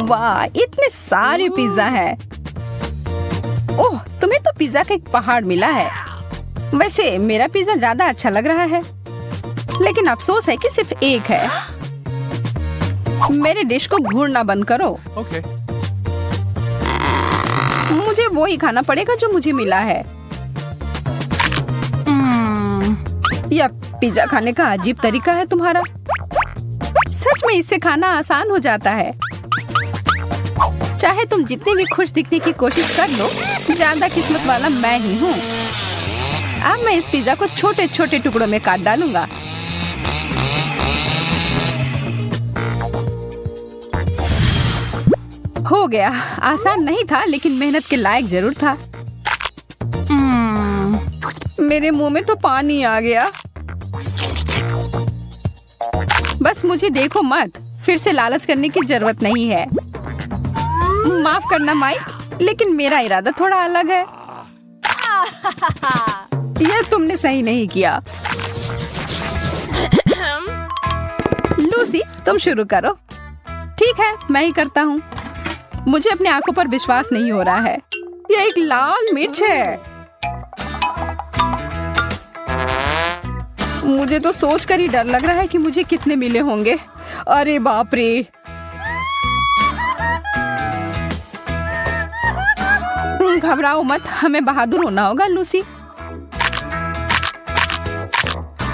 वाह, इतने सारे पिज्जा हैं। ओह, तुम्हें तो पिज्जा का एक पहाड़ मिला है। वैसे मेरा पिज्जा ज्यादा अच्छा लग रहा है, लेकिन अफसोस है कि सिर्फ एक है। मेरे डिश को घूरना बंद करो। Okay. मुझे वो ही खाना पड़ेगा जो मुझे मिला है। यह पिज्जा खाने का अजीब तरीका है तुम्हारा। सच में इससे खाना आसान हो जाता है। चाहे तुम जितनी भी खुश दिखने की कोशिश कर लो, ज्यादा किस्मत वाला मैं ही हूँ। अब मैं इस पिज्जा को छोटे छोटे टुकड़ों में काट डालूंगा। हो गया। आसान नहीं था, लेकिन मेहनत के लायक जरूर था। मेरे मुंह में तो पानी आ गया। बस मुझे देखो मत, फिर से लालच करने की जरूरत नहीं है। माफ करना माइक, लेकिन मेरा इरादा थोड़ा अलग है। यह तुमने सही नहीं किया। लूसी, तुम शुरू करो। ठीक है, मैं ही करता हूँ। मुझे अपनी आंखों पर विश्वास नहीं हो रहा है। यह एक लाल मिर्च है। मुझे तो सोचकर ही डर लग रहा है कि मुझे कितने मिले होंगे। अरे बाप रे! घबराओ मत, हमें बहादुर होना होगा लूसी।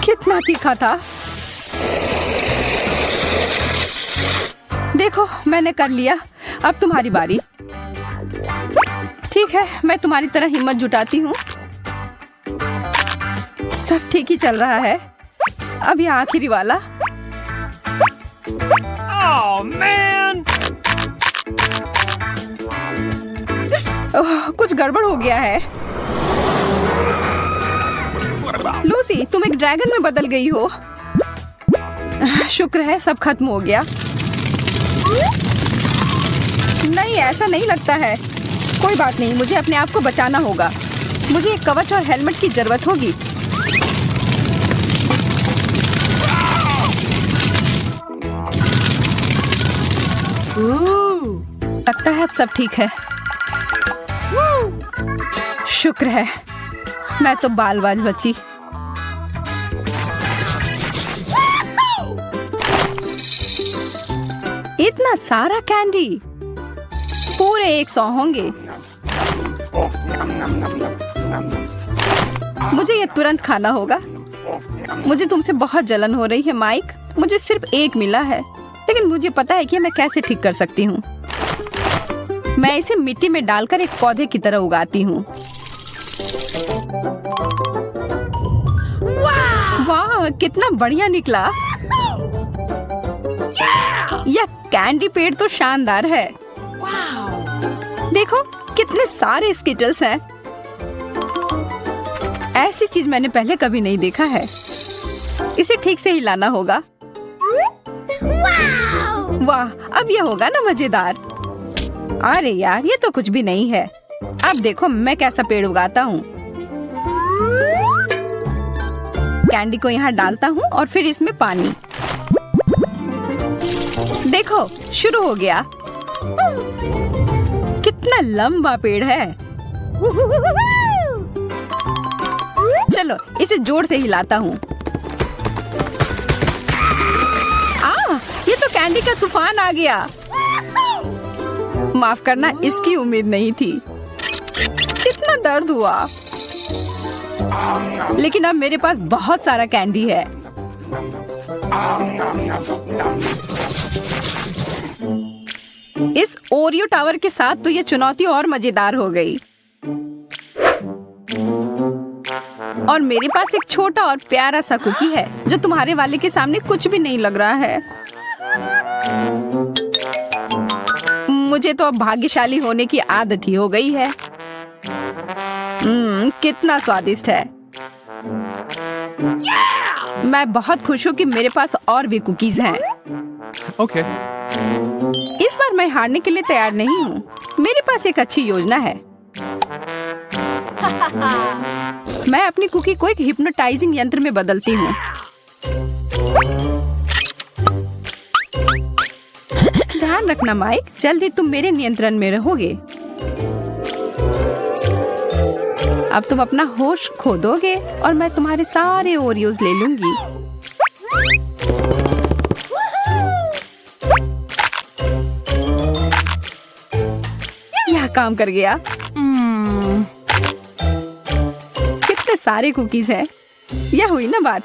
कितना तीखा था। देखो, मैंने कर लिया। अब तुम्हारी बारी। ठीक है, मैं तुम्हारी तरह हिम्मत जुटाती हूँ। सब ठीक ही चल रहा है। अब ये आखिरी वाला। Oh man! ओह, कुछ गड़बड़ हो गया है। लूसी, तुम एक ड्रैगन में बदल गई हो। शुक्र है सब खत्म हो गया। नहीं, ऐसा नहीं लगता है। कोई बात नहीं, मुझे अपने आप को बचाना होगा। मुझे एक कवच और हेलमेट की जरूरत होगी। लगता है अब सब ठीक है। शुक्र है, मैं तो बाल बाल बची। इतना सारा कैंडी, पूरे 100 होंगे। मुझे ये तुरंत खाना होगा। मुझे तुमसे बहुत जलन हो रही है माइक। मुझे सिर्फ एक मिला है, लेकिन मुझे पता है कि मैं कैसे ठीक कर सकती हूँ। मैं इसे मिट्टी में डालकर एक पौधे की तरह उगाती हूँ। वाह, कितना बढ़िया निकला। यह कैंडी पेड़ तो शानदार है। देखो, कितने सारे स्किटल्स हैं। ऐसी चीज मैंने पहले कभी नहीं देखा है। इसे ठीक से हिलाना होगा। वाह, अब यह होगा ना मजेदार। अरे यार, ये तो कुछ भी नहीं है। अब देखो मैं कैसा पेड़ उगाता हूँ। कैंडी को यहाँ डालता हूँ और फिर इसमें पानी। देखो, शुरू हो गया। कितना लंबा पेड़ है। चलो, इसे जोर से हिलाता हूँ। ये तो कैंडी का तूफान आ गया। माफ करना, इसकी उम्मीद नहीं थी। कितना दर्द हुआ। लेकिन अब मेरे पास बहुत सारा कैंडी है। इस ओरियो टावर के साथ तो ये चुनौती और मजेदार हो गई। और मेरे पास एक छोटा और प्यारा सा कुकी है जो तुम्हारे वाले के सामने कुछ भी नहीं लग रहा है। मुझे तो अब भाग्यशाली होने की आदत ही हो गई है। कितना स्वादिष्ट है। मैं बहुत खुश हूँ कि मेरे पास और भी कुकीज हैं। Okay. इस बार मैं हारने के लिए तैयार नहीं हूँ। मेरे पास एक अच्छी योजना है। मैं अपनी कुकी को एक हिप्नोटाइजिंग यंत्र में बदलती हूँ। ध्यान रखना माइक, जल्दी तुम मेरे नियंत्रण में रहोगे। अब तुम अपना होश खो दोगे और मैं तुम्हारे सारे ओरियोज ले लूंगी। यह काम कर गया। कितने सारे कुकीज हैं। यह हुई ना बात।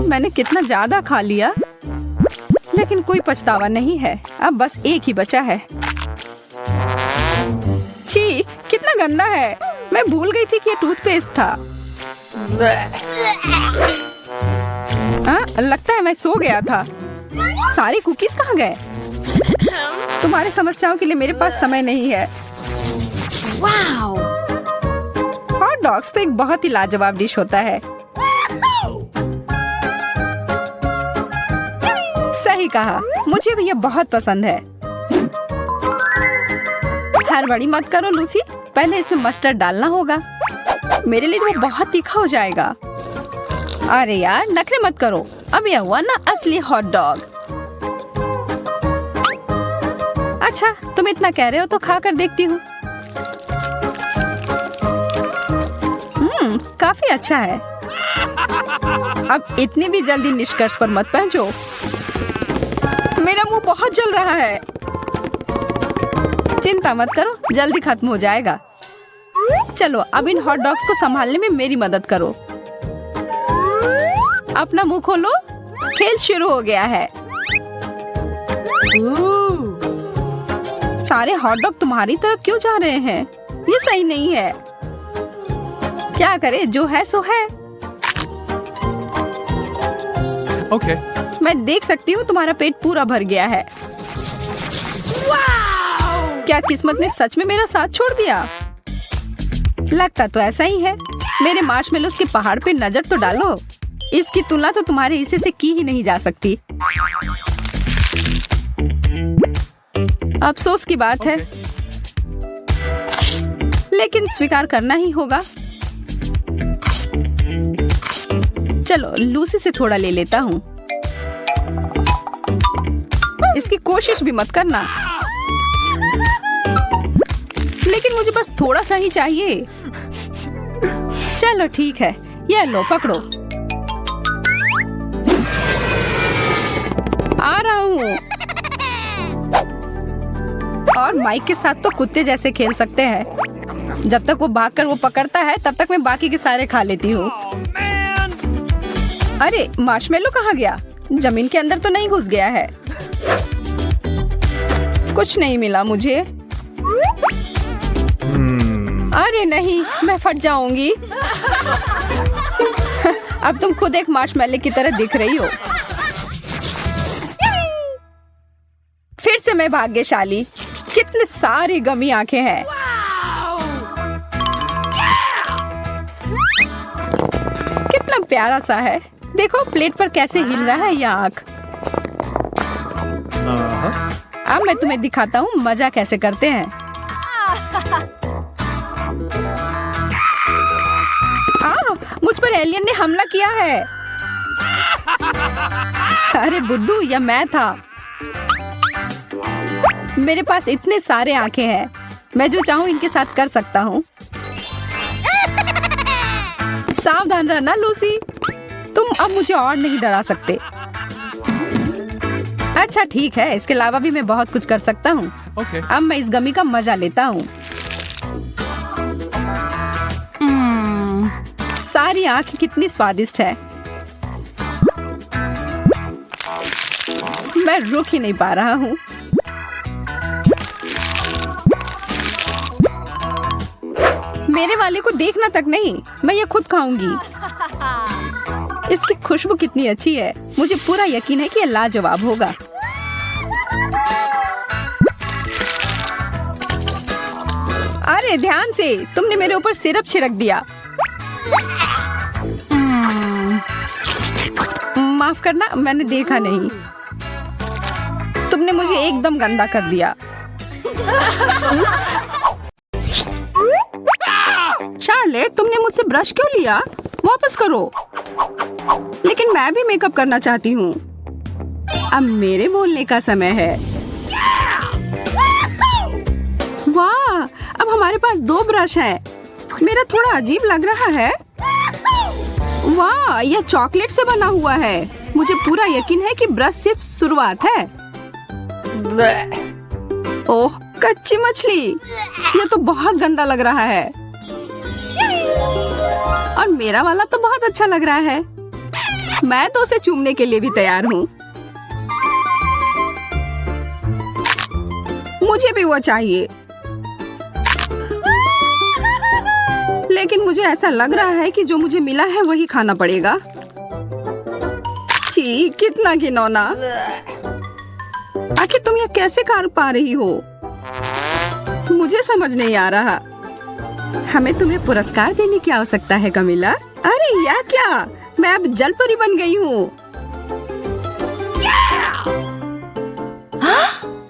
मैंने कितना ज्यादा खा लिया, लेकिन कोई पछतावा नहीं है। अब बस एक ही बचा है। छी, कितना गंदा है। मैं भूल गई थी कि ये टूथपेस्ट था। लगता है मैं सो गया था। सारे कुकीज कहाँ गए? तुम्हारी समस्याओं के लिए मेरे पास समय नहीं है। वाओ! हॉट डॉग्स तो एक बहुत ही लाजवाब डिश होता है। सही कहा, मुझे भी यह बहुत पसंद है। हड़बड़ी मत करो लूसी, पहले इसमें मस्टर्ड डालना होगा। मेरे लिए तो वो बहुत तीखा हो जाएगा। अरे यार, नखरे मत करो। अब यह हुआ ना असली हॉट डॉग। अच्छा, तुम इतना कह रहे हो तो खा कर देखती हूँ। काफी अच्छा है। अब इतनी भी जल्दी निष्कर्ष पर मत पहुंचो। मेरा मुंह बहुत जल रहा है। चिंता मत करो, जल्दी खत्म हो जाएगा। चलो, अब इन हॉट डॉग्स को संभालने में मेरी मदद करो। अपना मुंह खोलो, खेल शुरू हो गया है। सारे हॉट डॉग तुम्हारी तरफ क्यों जा रहे हैं? ये सही नहीं है। क्या करे, जो है सो है। Okay. मैं देख सकती हूँ तुम्हारा पेट पूरा भर गया है। क्या किस्मत ने सच में मेरा साथ छोड़ दिया? लगता तो ऐसा ही है। मेरे मार्शमेलोस के पहाड़ पे नजर तो डालो। इसकी तुलना तो तुम्हारे हिस्से से की ही नहीं जा सकती। अफसोस की बात है, लेकिन स्वीकार करना ही होगा। चलो, लूसी से थोड़ा ले लेता हूँ। इसकी कोशिश भी मत करना। लेकिन मुझे बस थोड़ा सा ही चाहिए। चलो ठीक है, यह लो, पकड़ो। आ रहा हूँ। और माइक के साथ तो कुत्ते जैसे खेल सकते हैं। जब तक वो भागकर वो पकड़ता है, तब तक मैं बाकी के सारे खा लेती हूँ। अरे, मार्शमेलो कहाँ गया? जमीन के अंदर तो नहीं घुस गया है? कुछ नहीं मिला मुझे। अरे नहीं, मैं फट जाऊंगी। अब तुम खुद एक मार्शमेलो की तरह दिख रही हो। फिर से मैं भाग्यशाली। कितने सारी गमी आंखें हैं। कितना प्यारा सा है। देखो प्लेट पर कैसे हिल रहा है यह आंख। अब मैं तुम्हें दिखाता हूँ मजा कैसे करते हैं। मुझ पर एलियन ने हमला किया है। अरे बुद्धू, यह मैं था। मेरे पास इतने सारे आंखें हैं। मैं जो चाहूँ इनके साथ कर सकता हूँ। सावधान रहना लूसी, तुम अब मुझे और नहीं डरा सकते। अच्छा ठीक है, इसके अलावा भी मैं बहुत कुछ कर सकता हूँ। Okay. अब मैं इस गमी का मजा लेता हूँ। सारी आंखें कितनी स्वादिष्ट है। मैं रुक ही नहीं पा रहा हूँ। मेरे वाले को देखना तक नहीं, मैं ये खुद खाऊंगी। इसकी खुशबू कितनी अच्छी है। मुझे पूरा यकीन है कि ये लाजवाब होगा। अरे ध्यान से, तुमने मेरे ऊपर सिरप छिड़क दिया। माफ करना, मैंने देखा नहीं। तुमने मुझे एकदम गंदा कर दिया। शार्लेट, तुमने मुझसे ब्रश क्यों लिया? वापस करो। लेकिन मैं भी मेकअप करना चाहती हूँ। अब मेरे बोलने का समय है। वाह, अब हमारे पास 2 ब्रश हैं। मेरा थोड़ा अजीब लग रहा है। वाह, यह चॉकलेट से बना हुआ है। मुझे पूरा यकीन है कि ब्रश सिर्फ शुरुआत है। ओह, कच्ची मछली। यह तो बहुत गंदा लग रहा है। और मेरा वाला तो बहुत अच्छा लग रहा है। मैं तो उसे चूमने के लिए भी तैयार हूँ। मुझे भी वो चाहिए। लेकिन मुझे ऐसा लग रहा है कि जो मुझे मिला है वही खाना पड़ेगा। छी, कितना घिनौना। आखिर तुम यह कैसे कर पा रही हो? मुझे समझ नहीं आ रहा। हमें तुम्हें पुरस्कार देने की आवश्यकता है कमिला। अरे यह क्या, मैं अब जल परी बन गई हूँ।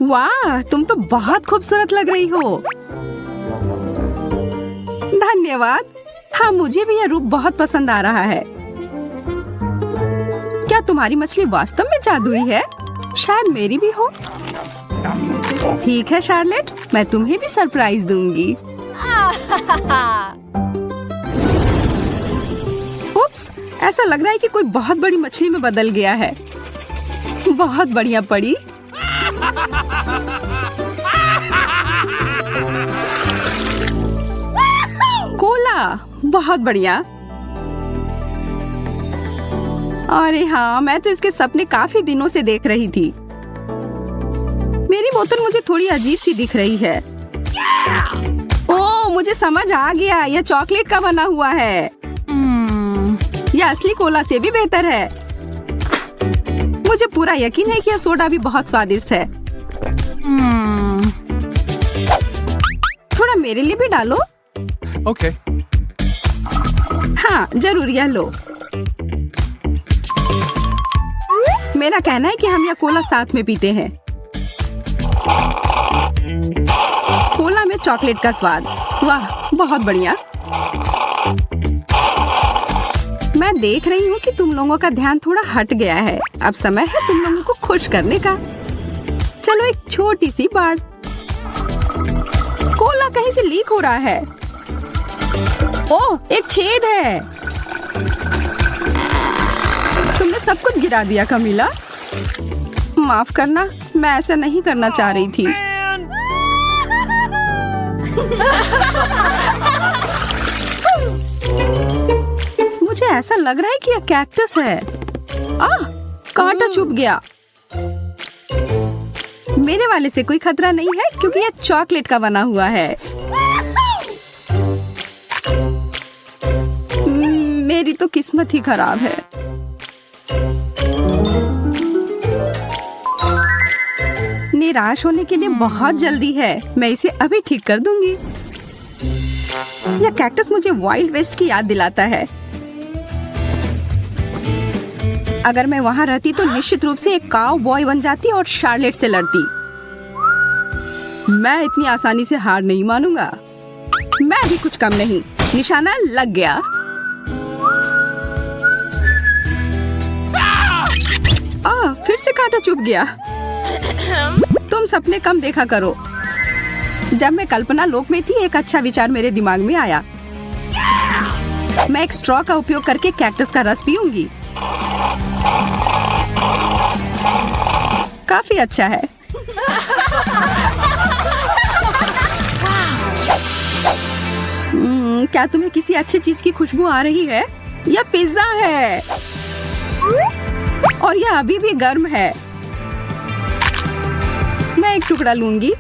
वाह, तुम तो बहुत खूबसूरत लग रही हो। धन्यवाद। हाँ, मुझे भी यह रूप बहुत पसंद आ रहा है। क्या तुम्हारी मछली वास्तव में जादुई है? शायद मेरी भी हो। ठीक है शार्लेट, मैं तुम्हें भी सरप्राइज दूंगी। उप्स, ऐसा लग रहा है कि कोई बहुत बड़ी मछली में बदल गया है। बहुत बढ़िया पड़ी। कोला, बहुत बढ़िया। अरे हाँ, मैं तो इसके सपने काफी दिनों से देख रही थी। मेरी बोतल मुझे थोड़ी अजीब सी दिख रही है। ओह, मुझे समझ आ गया, यह चॉकलेट का बना हुआ है। यह असली कोला से भी बेहतर है। मुझे पूरा यकीन है कि यह सोडा भी बहुत स्वादिष्ट है। थोड़ा मेरे लिए भी डालो। Okay. हाँ, जरूर, यह लो। मेरा कहना है कि हम यह कोला साथ में पीते हैं। कोला में चॉकलेट का स्वाद। वाह, बहुत बढ़िया। मैं देख रही हूँ कि तुम लोगों का ध्यान थोड़ा हट गया है। अब समय है तुम लोगों को खुश करने का। चलो एक छोटी सी बात। कोला कहीं से लीक हो रहा है। ओह, एक छेद है। तुमने सब कुछ गिरा दिया कमिला। माफ करना, मैं ऐसा नहीं करना चाह रही थी। मुझे ऐसा लग रहा है कि यह कैक्टस है। कांटा चुभ गया। मेरे वाले से कोई खतरा नहीं है क्योंकि यह चॉकलेट का बना हुआ है। मेरी तो किस्मत ही खराब है। निराश होने के लिए बहुत जल्दी है। मैं इसे अभी ठीक कर दूंगी। यह कैक्टस मुझे वाइल्ड वेस्ट की याद दिलाता है। अगर मैं वहां रहती तो निश्चित रूप से एक काउ बॉय बन जाती और शार्लेट से लड़ती। मैं इतनी आसानी से हार नहीं मानूंगा। मैं भी कुछ कम नहीं। निशाना लग गया। फिर से कांटा चुभ गया। तुम सपने कम देखा करो। जब मैं कल्पना लोक में थी, एक अच्छा विचार मेरे दिमाग में आया। मैं एक स्ट्रॉ का उपयोग करके कैक्टस का रस पीऊंगी। काफी अच्छा है। क्या तुम्हें किसी अच्छी चीज की खुशबू आ रही है? यह पिज्जा है और यह अभी भी गर्म है। मैं एक टुकड़ा लूंगी।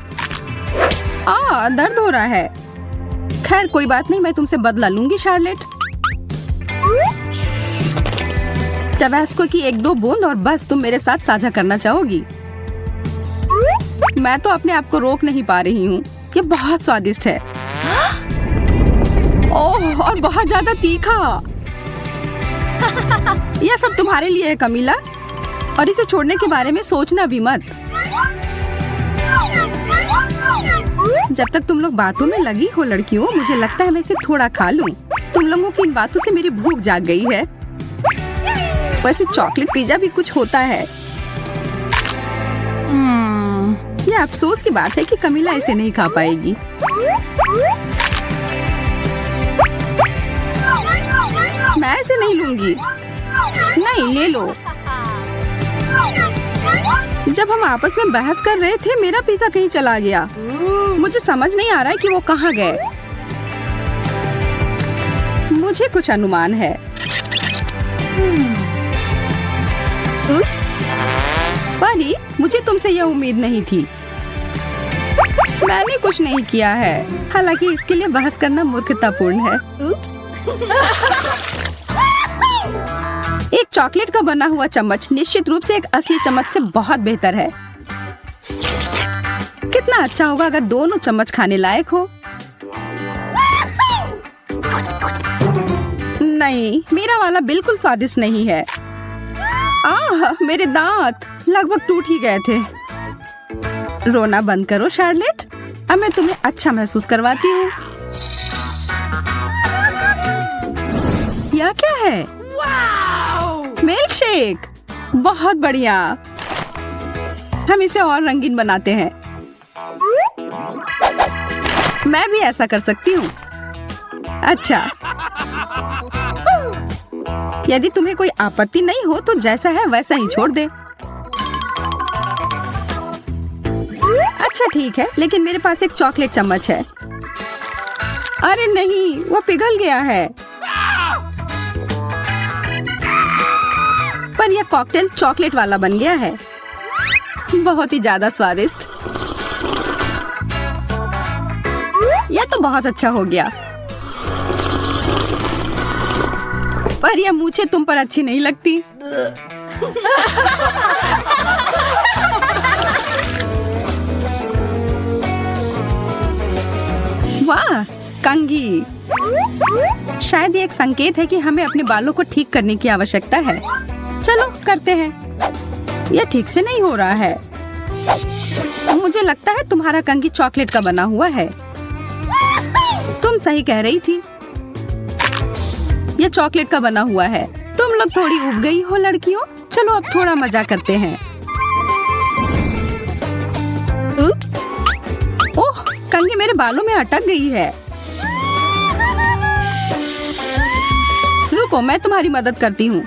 दर्द हो रहा है। खैर कोई बात नहीं, मैं तुमसे बदला लूंगी शार्लेट। टबास्को की 1-2 बूंद और बस तुम मेरे साथ साझा करना चाहोगी। मैं तो अपने आप को रोक नहीं पा रही हूँ। ये बहुत स्वादिष्ट है। ओह, और बहुत ज्यादा तीखा। यह सब तुम्हारे लिए है कमिला, और इसे छोड़ने के बारे में सोचना भी मत। जब तक तुम लोग बातों में लगी हो लड़कियों, मुझे लगता है मैं इसे थोड़ा खा लूं। तुम लोगों की इन बातों से मेरी भूख जाग गई है। वैसे चॉकलेट पिज्जा भी कुछ होता है। यह अफसोस की बात है कि कमीला इसे नहीं खा पाएगी। मैं इसे नहीं लूंगी। नहीं, ले लो। जब हम आपस में बहस कर रहे थे, मेरा पिज्जा कहीं चला गया। मुझे समझ नहीं आ रहा है कि वो कहाँ गए। मुझे कुछ अनुमान है। परी, मुझे तुमसे यह उम्मीद नहीं थी। मैंने कुछ नहीं किया है, हालांकि इसके लिए बहस करना मूर्खतापूर्ण है। एक चॉकलेट का बना हुआ चम्मच निश्चित रूप से एक असली चम्मच से बहुत बेहतर है। कितना अच्छा होगा अगर दोनों चम्मच खाने लायक हो। नहीं, मेरा वाला बिल्कुल स्वादिष्ट नहीं है। मेरे दांत लगभग टूट ही गए थे। रोना बंद करो शार्लेट, अब मैं तुम्हें अच्छा महसूस करवाती हूँ। यह क्या है? मिल्क शेक, बहुत बढ़िया। हम इसे और रंगीन बनाते हैं। मैं भी ऐसा कर सकती हूँ। अच्छा, यदि तुम्हें कोई आपत्ति नहीं हो तो जैसा है वैसा ही छोड़ दे। अच्छा ठीक है, लेकिन मेरे पास एक चॉकलेट चम्मच है। अरे नहीं, वो पिघल गया है। पर यह कॉकटेल चॉकलेट वाला बन गया है। बहुत ही ज्यादा स्वादिष्ट। यह तो बहुत अच्छा हो गया। पर यह मूछें तुम पर अच्छी नहीं लगती। वाह, कंघी। शायद ये एक संकेत है कि हमें अपने बालों को ठीक करने की आवश्यकता है। चलो करते हैं। यह ठीक से नहीं हो रहा है। मुझे लगता है तुम्हारा कंघी चॉकलेट का बना हुआ है। तुम सही कह रही थी, यह चॉकलेट का बना हुआ है। तुम लोग थोड़ी उब गई हो लड़कियों। चलो अब थोड़ा मजा करते हैं। उप्स, ओह, कंघी मेरे बालों में अटक गई है। रुको, मैं तुम्हारी मदद करती हूँ।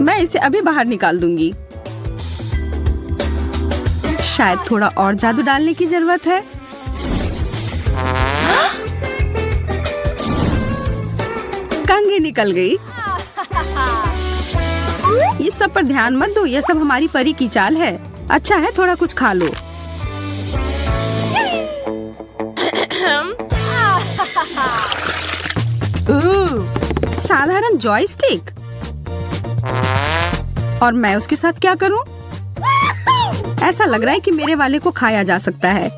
मैं इसे अभी बाहर निकाल दूंगी। शायद थोड़ा और जादू डालने की जरूरत है। कंघी निकल गई। ये सब पर ध्यान मत दो, ये सब हमारी परी की चाल है। अच्छा है, थोड़ा कुछ खा लो। साधारण जॉयस्टिक। और मैं उसके साथ क्या करूं? ऐसा लग रहा है कि मेरे वाले को खाया जा सकता है।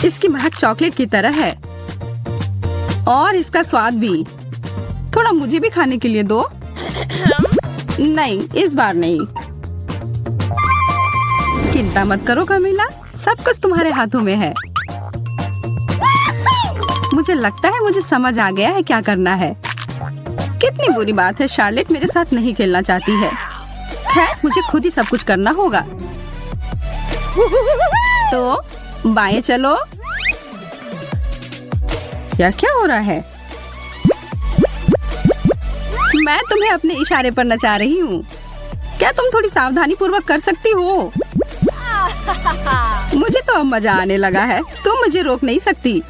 इसकी महक चॉकलेट की तरह है और इसका स्वाद भी। थोड़ा मुझे भी खाने के लिए दो। नहीं, इस बार नहीं। चिंता मत करो कमीला, सब कुछ तुम्हारे हाथों में है। मुझे लगता है मुझे समझ आ गया है क्या करना है। कितनी बुरी बात है, शार्लेट मेरे साथ नहीं खेलना चाहती है। खैर, मुझे खुद ही सब कुछ करना होगा। तो बाएं चलो। यह क्या हो रहा है? मैं तुम्हें अपने इशारे पर नचा रही हूँ। क्या तुम थोड़ी सावधानी पूर्वक कर सकती हो? मुझे तो अब मजा आने लगा है। तुम मुझे रोक नहीं सकती।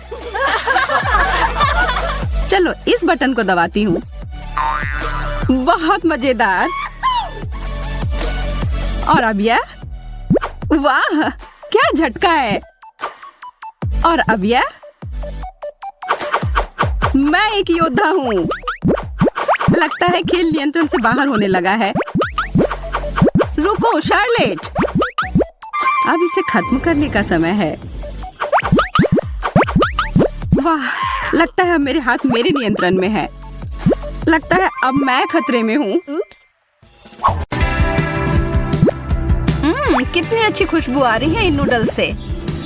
चलो इस बटन को दबाती हूँ। बहुत मजेदार। और अब यह, वाह क्या झटका है। और अब यह, मैं एक योद्धा हूँ। लगता है खेल नियंत्रण से बाहर होने लगा है। रुको शार्लेट, अब इसे खत्म करने का समय है। वाह, लगता है अब मेरे हाथ मेरे नियंत्रण में है। लगता है अब मैं खतरे में हूँ। कितनी अच्छी खुशबू आ रही है इन नूडल्स से।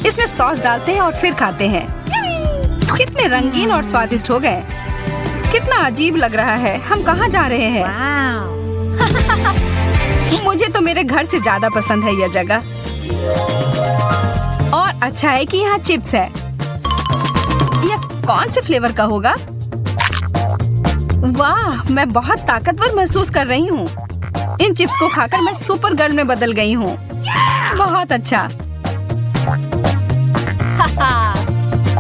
इसमें सॉस डालते हैं और फिर खाते हैं। कितने रंगीन और स्वादिष्ट हो गए। कितना अजीब लग रहा है। हम कहाँ जा रहे हैं? मुझे तो मेरे घर से ज्यादा पसंद है यह जगह। और अच्छा है कि यहाँ चिप्स है। यह कौन से फ्लेवर का होगा? वाह, मैं बहुत ताकतवर महसूस कर रही हूँ। इन चिप्स को खाकर मैं सुपर गर्ल में बदल गई हूँ। बहुत अच्छा।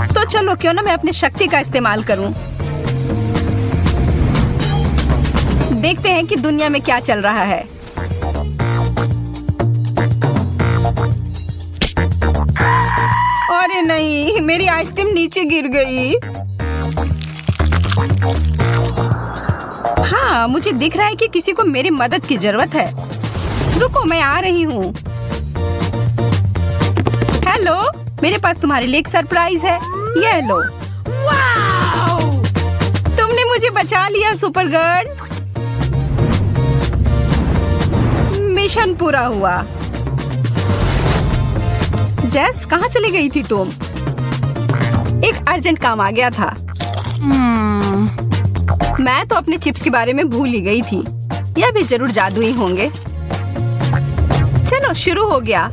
तो चलो क्यों ना मैं अपनी शक्ति का इस्तेमाल करूँ। देखते हैं कि दुनिया में क्या चल रहा है। अरे नहीं, मेरी आइसक्रीम नीचे गिर गई। हाँ, मुझे दिख रहा है कि किसी को मेरी मदद की जरूरत है। रुको, मैं आ रही हूँ। हेलो, मेरे पास तुम्हारे लिए एक सरप्राइज है। ये लो। वाओ! तुमने मुझे बचा लिया सुपर गर्ल। मिशन पूरा हुआ। जेस, कहाँ चली गई थी तुम? एक अर्जेंट काम आ गया था। मैं तो अपने चिप्स के बारे में भूल ही गई थी। यह भी जरूर जादू ही होंगे। चलो शुरू हो गया।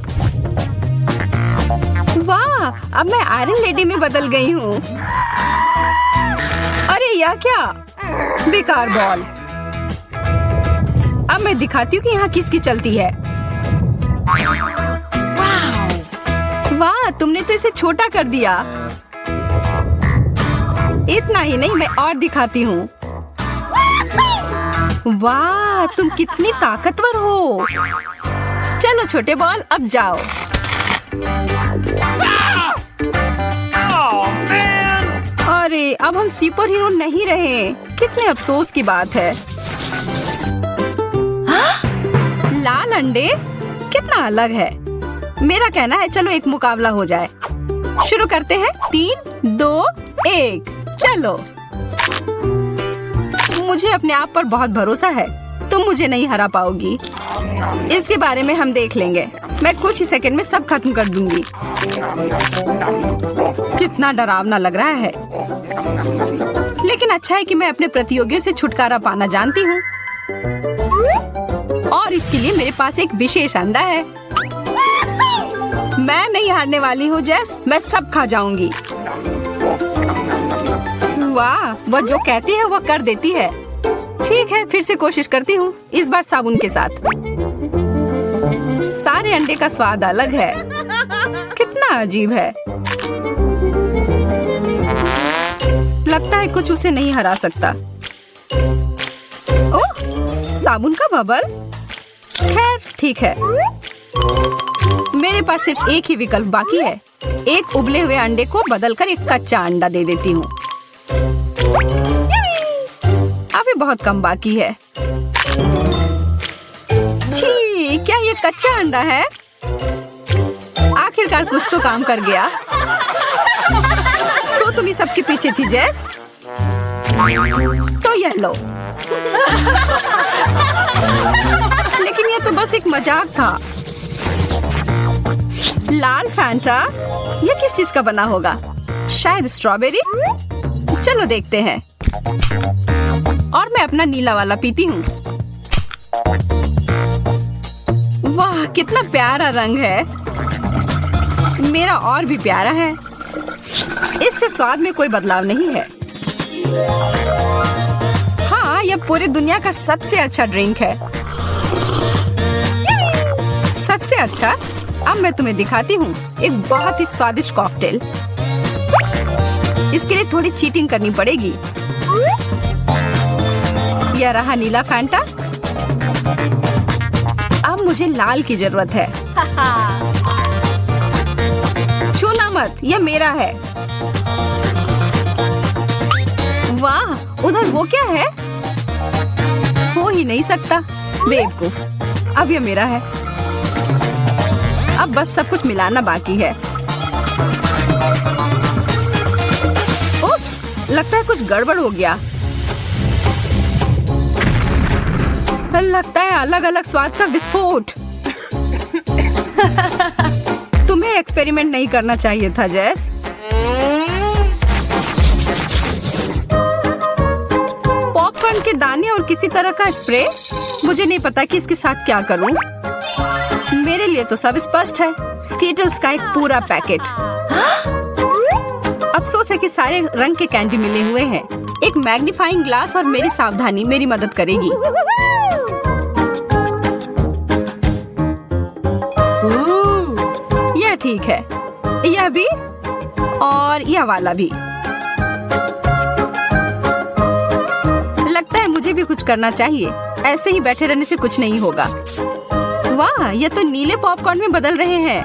वाह, अब मैं आयरन लेडी में बदल गई हूँ। अरे यह क्या? बेकार बॉल। अब मैं दिखाती हूँ कि यहाँ किसकी चलती है। वाह, तुमने तो इसे छोटा कर दिया। इतना ही नहीं, मैं और दिखाती हूँ। वाह, तुम कितनी ताकतवर हो। चलो छोटे बॉल, अब जाओ। अरे, अब हम सुपर हीरो नहीं रहे। कितने अफसोस की बात है। लाल अंडे कितना अलग है। मेरा कहना है चलो एक मुकाबला हो जाए। शुरू करते हैं। 3, 2, 1, चलो। मुझे अपने आप पर बहुत भरोसा है। तुम मुझे नहीं हरा पाओगी। इसके बारे में हम देख लेंगे। मैं कुछ ही सेकंड में सब खत्म कर दूंगी। कितना डरावना लग रहा है। लेकिन अच्छा है कि मैं अपने प्रतियोगियों से छुटकारा पाना जानती हूँ। और इसके लिए मेरे पास एक विशेष अंडा है। मैं नहीं हारने वाली हूँ जेस, मैं सब खा जाऊंगी। वाह, वह जो कहती है वह कर देती है। ठीक है, फिर से कोशिश करती हूँ, इस बार साबुन के साथ। सारे अंडे का स्वाद अलग है। कितना अजीब है। लगता है कुछ उसे नहीं हरा सकता। ओह, साबुन का बबल। खैर ठीक है। मेरे पास सिर्फ एक ही विकल्प बाकी है। एक उबले हुए अंडे को बदलकर एक कच्चा अंडा दे देती हूँ। अभी बहुत कम बाकी है। छी, क्या ये कच्चा अंडा है? आखिरकार कुछ तो काम कर गया। तो तुम ही सबके पीछे थी जेस। तो यह लो। लेकिन यह तो बस एक मजाक था। लाल फैंटा, यह किस चीज का बना होगा? शायद स्ट्रॉबेरी। चलो देखते हैं। और मैं अपना नीला वाला पीती हूँ। वाह, कितना प्यारा रंग है। मेरा और भी प्यारा है। इससे स्वाद में कोई बदलाव नहीं है। हाँ, यह पूरी दुनिया का सबसे अच्छा ड्रिंक है। सबसे अच्छा। अब मैं तुम्हें दिखाती हूँ एक बहुत ही स्वादिष्ट कॉकटेल। इसके लिए थोड़ी चीटिंग करनी पड़ेगी। यह रहा नीला फैंटा। अब मुझे लाल की जरूरत है। छूना मत, यह मेरा है। वाह, उधर वो क्या है? हो ही नहीं सकता। बेवकूफ। अब यह मेरा है। अब बस सब कुछ मिलाना बाकी है। उप्स, लगता है कुछ गड़बड़ हो गया। लगता है अलग अलग स्वाद का विस्फोट। तुम्हें एक्सपेरिमेंट नहीं करना चाहिए था जेस। पॉपकॉर्न के दाने और किसी तरह का स्प्रे। मुझे नहीं पता कि इसके साथ क्या करूं। मेरे लिए तो सब स्पष्ट है। स्कीटल्स का एक पूरा पैकेट। अफसोस है कि सारे रंग के कैंडी मिले हुए हैं। एक मैग्नीफाइंग ग्लास और मेरी सावधानी मेरी मदद करेगी। यह ठीक है, यह भी और यह वाला भी। लगता है मुझे भी कुछ करना चाहिए। ऐसे ही बैठे रहने से कुछ नहीं होगा। वाह, यह तो नीले पॉपकॉर्न में बदल रहे हैं।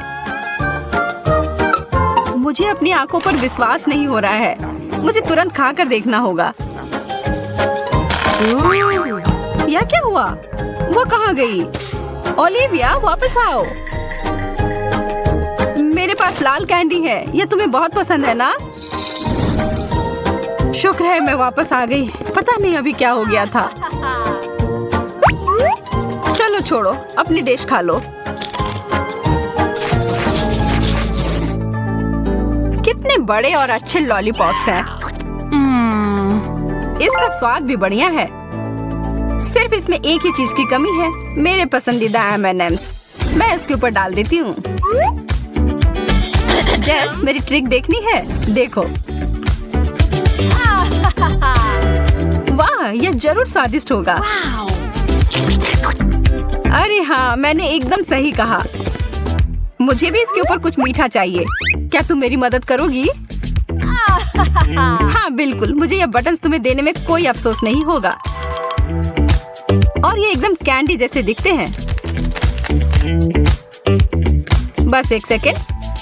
मुझे अपनी आंखों पर विश्वास नहीं हो रहा है। मुझे तुरंत खाकर देखना होगा। यह क्या हुआ? वो कहाँ गई? ओलिविया, वापस आओ। मेरे पास लाल कैंडी है। यह तुम्हें बहुत पसंद है ना? शुक्र है मैं वापस आ गई। पता नहीं अभी क्या हो गया था। चलो छोड़ो, अपनी डिश खा लो। कितने बड़े और अच्छे लॉलीपॉप्स हैं। इसका स्वाद भी बढ़िया है। सिर्फ इसमें एक ही चीज की कमी है, मेरे पसंदीदा M&Ms। मैं इसके ऊपर डाल देती हूँ। जेस, मेरी ट्रिक देखनी है? देखो। वाह, यह जरूर स्वादिष्ट होगा। अरे हाँ, मैंने एकदम सही कहा। मुझे भी इसके ऊपर कुछ मीठा चाहिए। क्या तुम मेरी मदद करोगी? हाँ बिल्कुल, मुझे यह बटन्स तुम्हें देने में कोई अफसोस नहीं होगा। और ये एकदम कैंडी जैसे दिखते हैं। बस एक सेकेंड,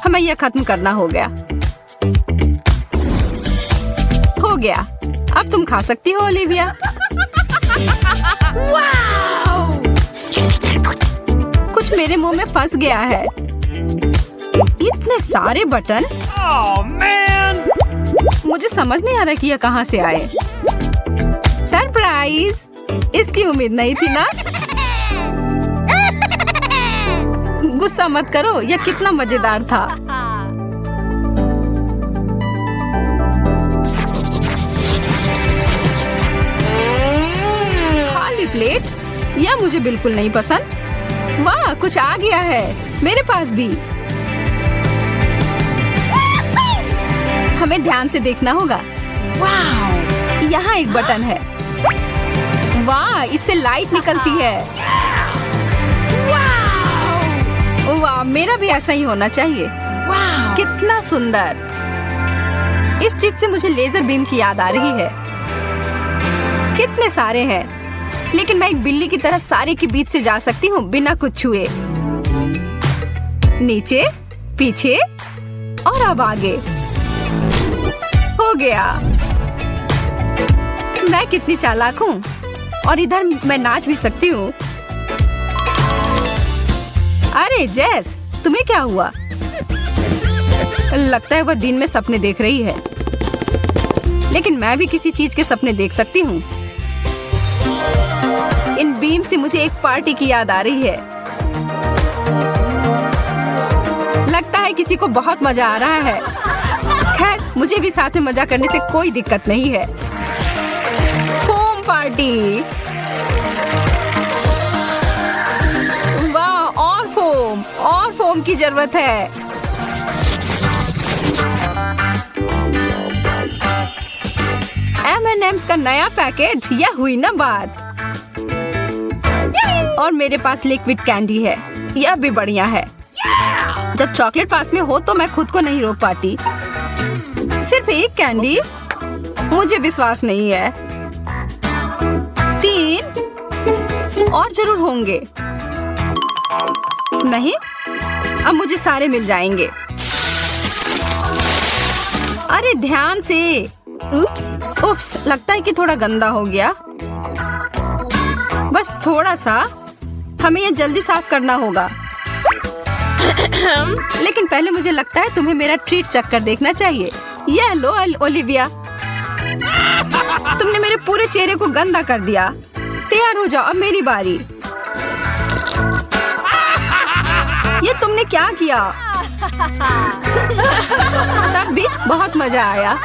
हमें यह खत्म करना हो गया। हो गया, अब तुम खा सकती हो ओलिविया। कुछ मेरे मुंह में फंस गया है। इतने सारे बटन। मुझे समझ नहीं आ रहा कि यह कहाँ से आए। सरप्राइज! इसकी उम्मीद नहीं थी ना? गुस्सा मत करो, यह कितना मजेदार था। खाली प्लेट? यह मुझे बिल्कुल नहीं पसंद। वाह, कुछ आ गया है मेरे पास भी। हमें ध्यान से देखना होगा। वाह, यहाँ एक बटन है। वाह, इससे लाइट निकलती है। वाह, मेरा भी ऐसा ही होना चाहिए। वाह, कितना सुंदर। इस चीज से मुझे लेजर बीम की याद आ रही है। कितने सारे हैं, लेकिन मैं एक बिल्ली की तरह सारे के बीच से जा सकती हूँ बिना कुछ छुए। नीचे, पीछे और अब आगे। हो गया। मैं कितनी चालाक हूँ, और इधर मैं नाच भी सकती हूँ। अरे जेस, तुम्हें क्या हुआ? लगता है वह दिन में सपने देख रही है। लेकिन मैं भी किसी चीज के सपने देख सकती हूँ। इन बीम से मुझे एक पार्टी की याद आ रही है। लगता है किसी को बहुत मजा आ रहा है। खैर, मुझे भी साथ में मजा करने से कोई दिक्कत नहीं है। Foam party. वाह, और फोम की जरूरत है। M&M's का नया पैकेट, यह हुई ना बात। और मेरे पास लिक्विड कैंडी है, यह भी बढ़िया है। जब चॉकलेट पास में हो तो मैं खुद को नहीं रोक पाती। सिर्फ एक कैंडी? मुझे विश्वास नहीं है। 3 और जरूर होंगे। नहीं, अब मुझे सारे मिल जाएंगे। अरे ध्यान से। उप्स, लगता है कि थोड़ा गंदा हो गया। बस थोड़ा सा। हमें यह जल्दी साफ करना होगा। लेकिन पहले मुझे लगता है तुम्हें मेरा ट्रीट चख कर देखना चाहिए। यह लो ओलिविया। तुमने मेरे पूरे चेहरे को गंदा कर दिया। तैयार हो जाओ, अब मेरी बारी। ये तुमने क्या किया? तब भी बहुत मजा आया।